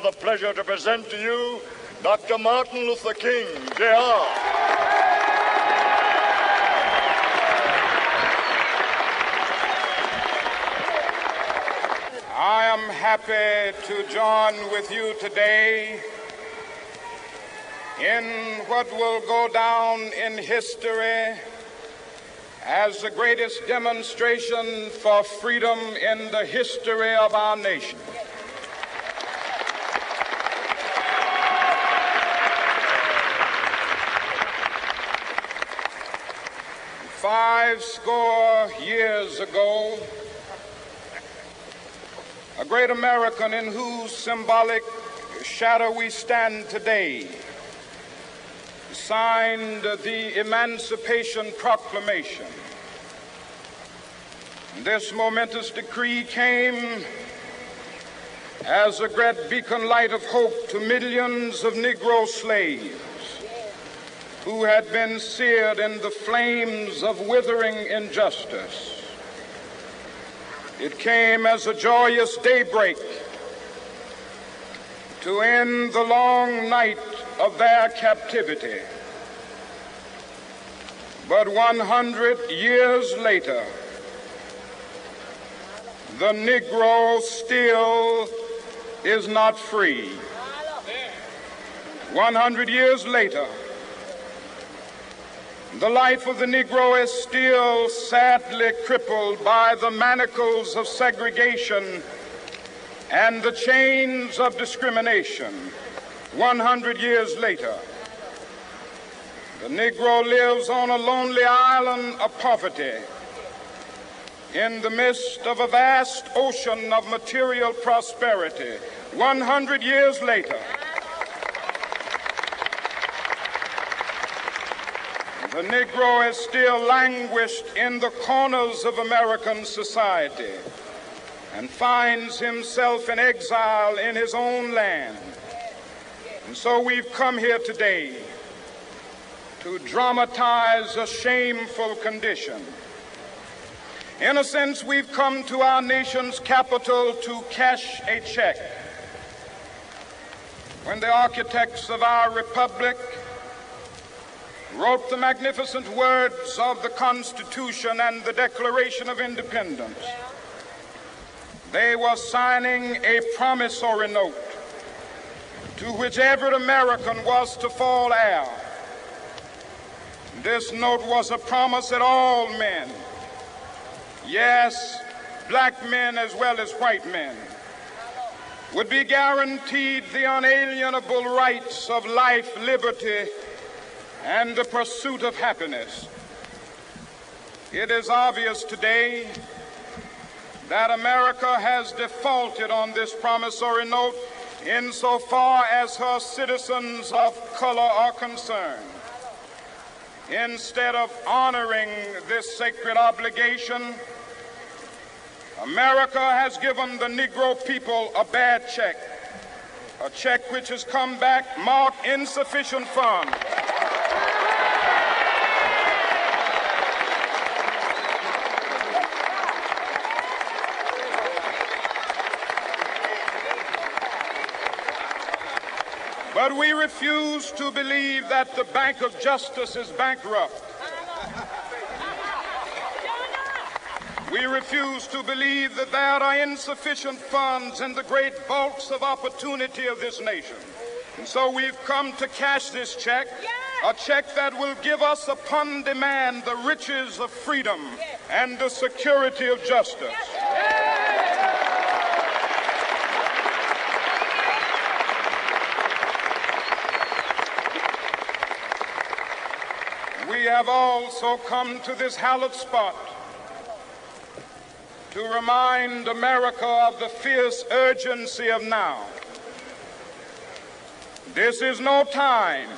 have the pleasure to present to you Dr. Martin Luther King, Jr. I am happy to join with you today in what will go down in history as the greatest demonstration for freedom in the history of our nation. Five score years ago, a great American in whose symbolic shadow we stand today signed the Emancipation Proclamation. This momentous decree came as a great beacon light of hope to millions of Negro slaves who had been seared in the flames of withering injustice. It came as a joyous daybreak to end the long night of their captivity. But 100 years later, the Negro still is not free. 100 years later, the life of the Negro is still sadly crippled by the manacles of segregation and the chains of discrimination. 100 years later, the Negro lives on a lonely island of poverty in the midst of a vast ocean of material prosperity. 100 years later, the Negro is still languished in the corners of American society and finds himself in exile in his own land. And so we've come here today to dramatize a shameful condition. In a sense, we've come to our nation's capital to cash a check. When the architects of our republic wrote the magnificent words of the Constitution and the Declaration of Independence, they were signing a promissory note to which every American was to fall heir. This note was a promise that all men, yes, black men as well as white men, would be guaranteed the unalienable rights of life, liberty, and the pursuit of happiness. It is obvious today that America has defaulted on this promissory note insofar as her citizens of color are concerned. Instead of honoring this sacred obligation, America has given the Negro people a bad check, a check which has come back marked insufficient funds. But we refuse to believe that the Bank of Justice is bankrupt. We refuse to believe that there are insufficient funds in the great vaults of opportunity of this nation. And so we've come to cash this check, a check that will give us upon demand the riches of freedom and the security of justice. We have also come to this hallowed spot to remind America of the fierce urgency of now. This is no time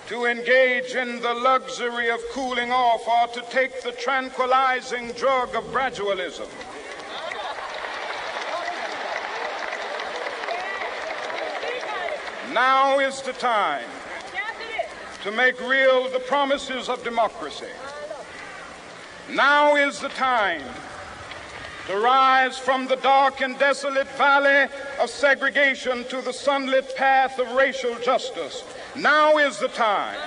to engage in the luxury of cooling off or to take the tranquilizing drug of gradualism. Now is the time to make real the promises of democracy. Now is the time to rise from the dark and desolate valley of segregation to the sunlit path of racial justice. Now is the time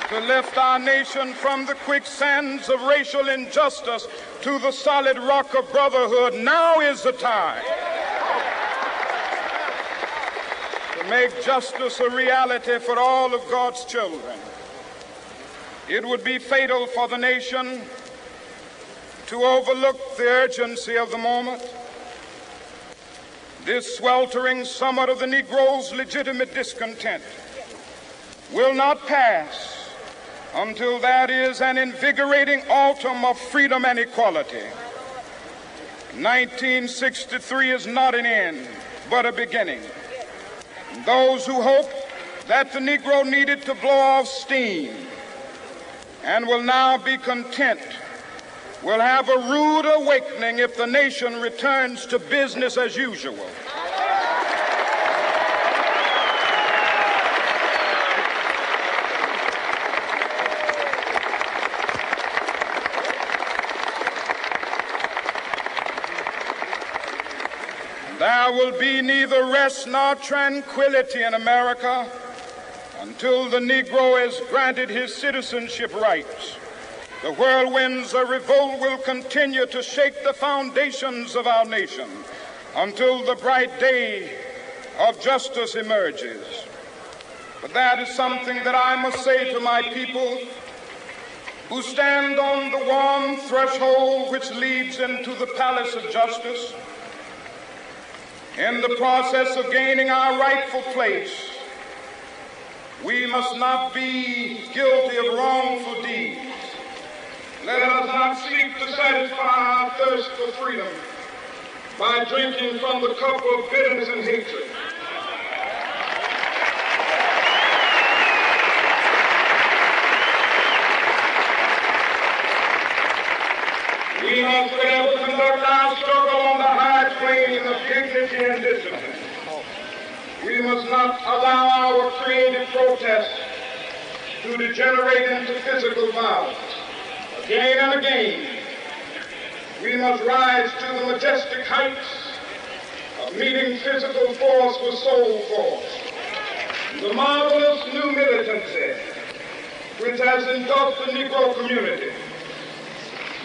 to lift our nation from the quicksands of racial injustice to the solid rock of brotherhood. Now is the time to make justice a reality for all of God's children. It would be fatal for the nation to overlook the urgency of the moment. This sweltering summit of the Negro's legitimate discontent will not pass until that is an invigorating autumn of freedom and equality. 1963 is not an end, but a beginning. Those who hope that the Negro needed to blow off steam and will now be content will have a rude awakening if the nation returns to business as usual. There will be neither rest nor tranquility in America until the Negro is granted his citizenship rights. The whirlwinds of revolt will continue to shake the foundations of our nation until the bright day of justice emerges. But that is something that I must say to my people who stand on the warm threshold which leads into the palace of justice. In the process of gaining our rightful place, we must not be guilty of wrongful deeds. Let us not seek to satisfy our thirst for freedom by drinking from the cup of bitterness and hatred. We must forever conduct our struggle on the high plane of dignity and discipline. We must not allow our creative protest to degenerate into physical violence. Again and again, we must rise to the majestic heights of meeting physical force with soul force. The marvelous new militancy which has engulfed the Negro community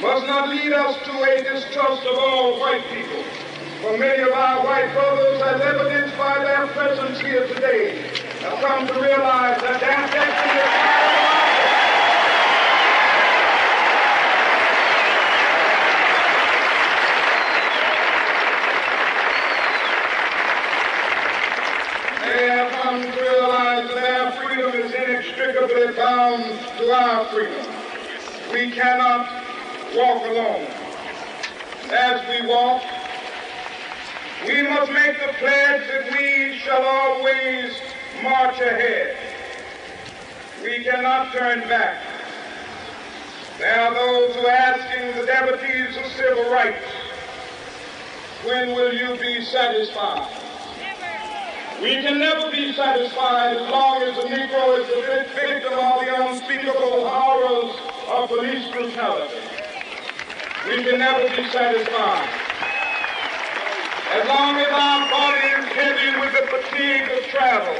must not lead us to a distrust of all white people. For many of our white brothers, as evidenced by their presence here today, have come to realize that their destiny is inextricably bound to our freedom. We cannot walk alone. As we walk, we must make the pledge that we shall always march ahead. We cannot turn back. There are those who are asking the devotees of civil rights, when will you be satisfied? We can never be satisfied as long as the Negro is the victim of the unspeakable horrors of police brutality. We can never be satisfied as long as our body is heavy with the fatigue of travel,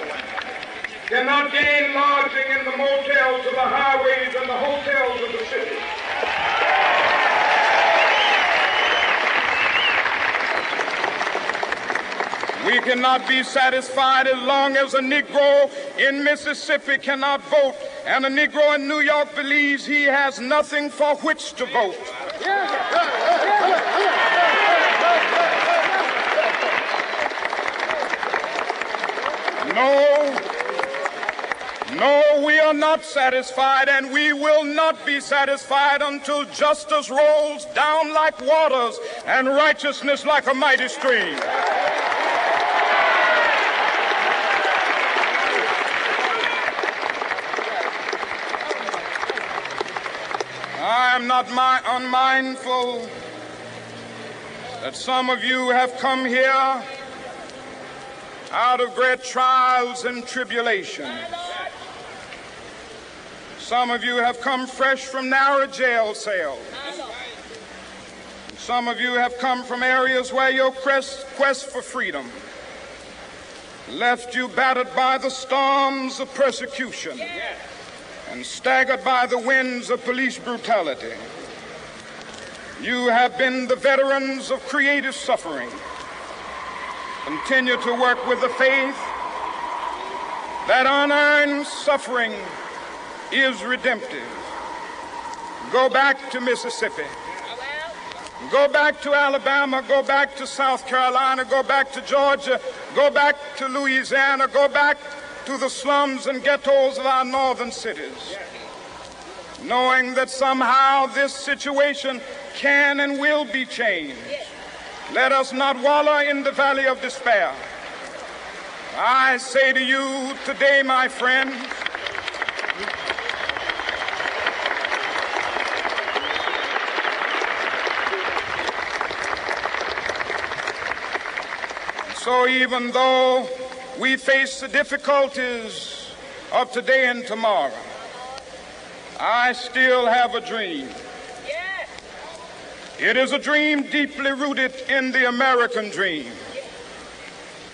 cannot gain lodging in the motels of the highways and the hotels of the city. We cannot be satisfied as long as a Negro in Mississippi cannot vote and a Negro in New York believes he has nothing for which to vote. No, we are not satisfied, and we will not be satisfied until justice rolls down like waters and righteousness like a mighty stream. I am not unmindful that some of you have come here out of great trials and tribulations. Some of you have come fresh from narrow jail cells. Some of you have come from areas where your quest for freedom left you battered by the storms of persecution and staggered by the winds of police brutality. You have been the veterans of creative suffering. Continue to work with the faith that unearned suffering is redemptive. Go back to Mississippi. Go back to Alabama. Go back to South Carolina. Go back to Georgia. Go back to Louisiana. Go back to the slums and ghettos of our northern cities, knowing that somehow this situation can and will be changed. Let us not wallow in the valley of despair. I say to you today, my friends, so even though we face the difficulties of today and tomorrow, I still have a dream. It is a dream deeply rooted in the American dream.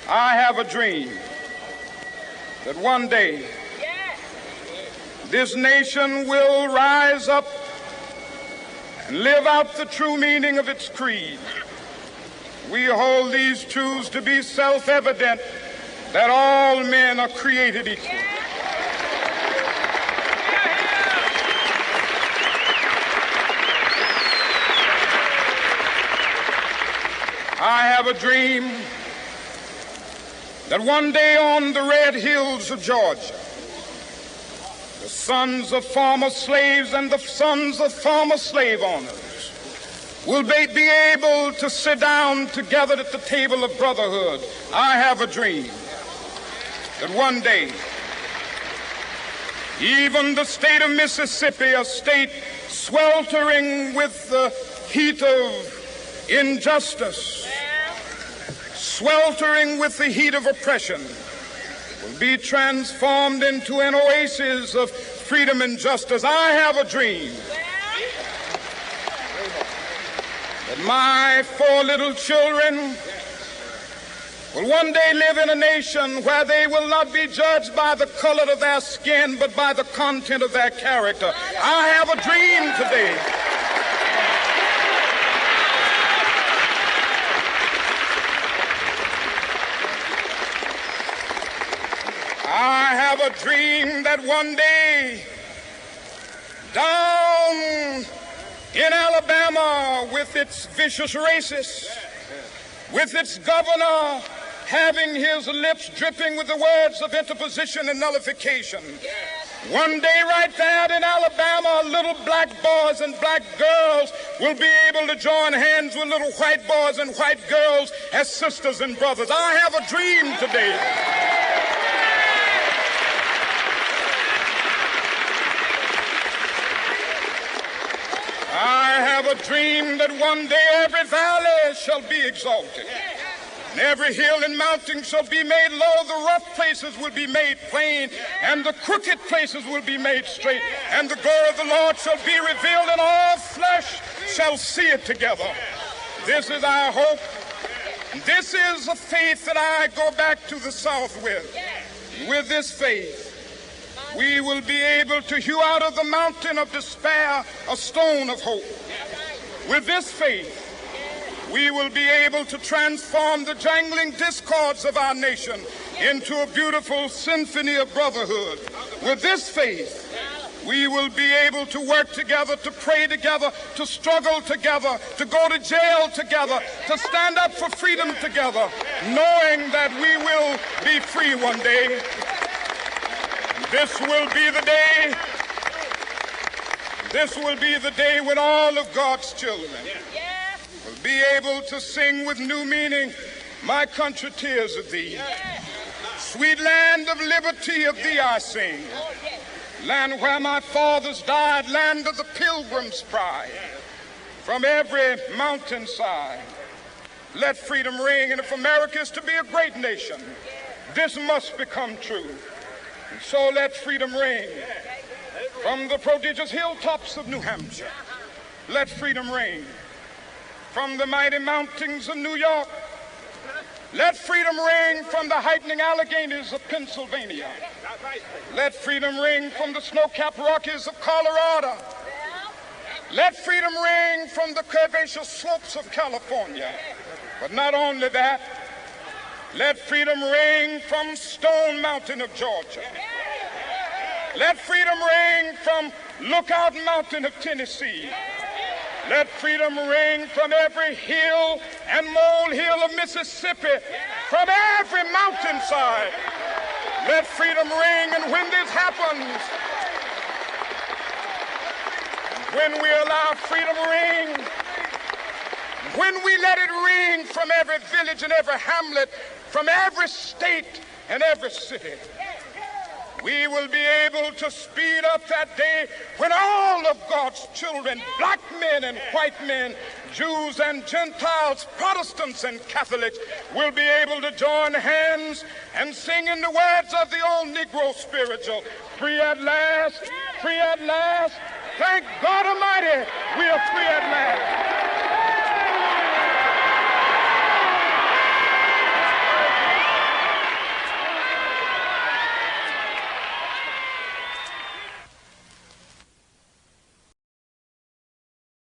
I have a dream that one day this nation will rise up and live out the true meaning of its creed. We hold these truths to be self-evident, that all men are created equal. I have a dream that one day on the red hills of Georgia, the sons of former slaves and the sons of former slave owners will be able to sit down together at the table of brotherhood. I have a dream that one day even the state of Mississippi, a state sweltering with the heat of injustice, sweltering with the heat of oppression, will be transformed into an oasis of freedom and justice. I have a dream that my 4 little children will one day live in a nation where they will not be judged by the color of their skin, but by the content of their character. I have a dream today I have a dream that one day down in Alabama, with its vicious racists, with its governor having his lips dripping with the words of interposition and nullification, one day right there in Alabama, little black boys and black girls will be able to join hands with little white boys and white girls as sisters and brothers. I have a dream today I have a dream that one day every valley shall be exalted, and every hill and mountain shall be made low. The rough places will be made plain, and the crooked places will be made straight. And the glory of the Lord shall be revealed, and all flesh shall see it together. This is our hope. This is a faith that I go back to the South with. With this faith, we will be able to hew out of the mountain of despair a stone of hope. With this faith, we will be able to transform the jangling discords of our nation into a beautiful symphony of brotherhood. With this faith, we will be able to work together, to pray together, to struggle together, to go to jail together, to stand up for freedom together, knowing that we will be free one day. This will be the day. This will be the day when all of God's children will be able to sing with new meaning, "My country, tears of thee. Sweet land of liberty, of thee I sing. Land where my fathers died, land of the pilgrim's pride. From every mountainside, let freedom ring. And if America is to be a great nation, this must become true. And so let freedom ring from the prodigious hilltops of New Hampshire. Let freedom ring from from the mighty mountains of New York. Let freedom ring from the heightening Alleghenies of Pennsylvania. Let freedom ring from the snow-capped Rockies of Colorado. Let freedom ring from the curvaceous slopes of California. But not only that, let freedom ring from Stone Mountain of Georgia. Let freedom ring from Lookout Mountain of Tennessee. Let freedom ring from every hill and molehill of Mississippi, from every mountainside. Let freedom ring, and when this happens, when we allow freedom ring, when we let it ring from every village and every hamlet, from every state and every city, we will be able to speed up that day when all of God's children, black men and white men, Jews and Gentiles, Protestants and Catholics, will be able to join hands and sing in the words of the old Negro spiritual, free at last, free at last. Thank God Almighty, we are free at last.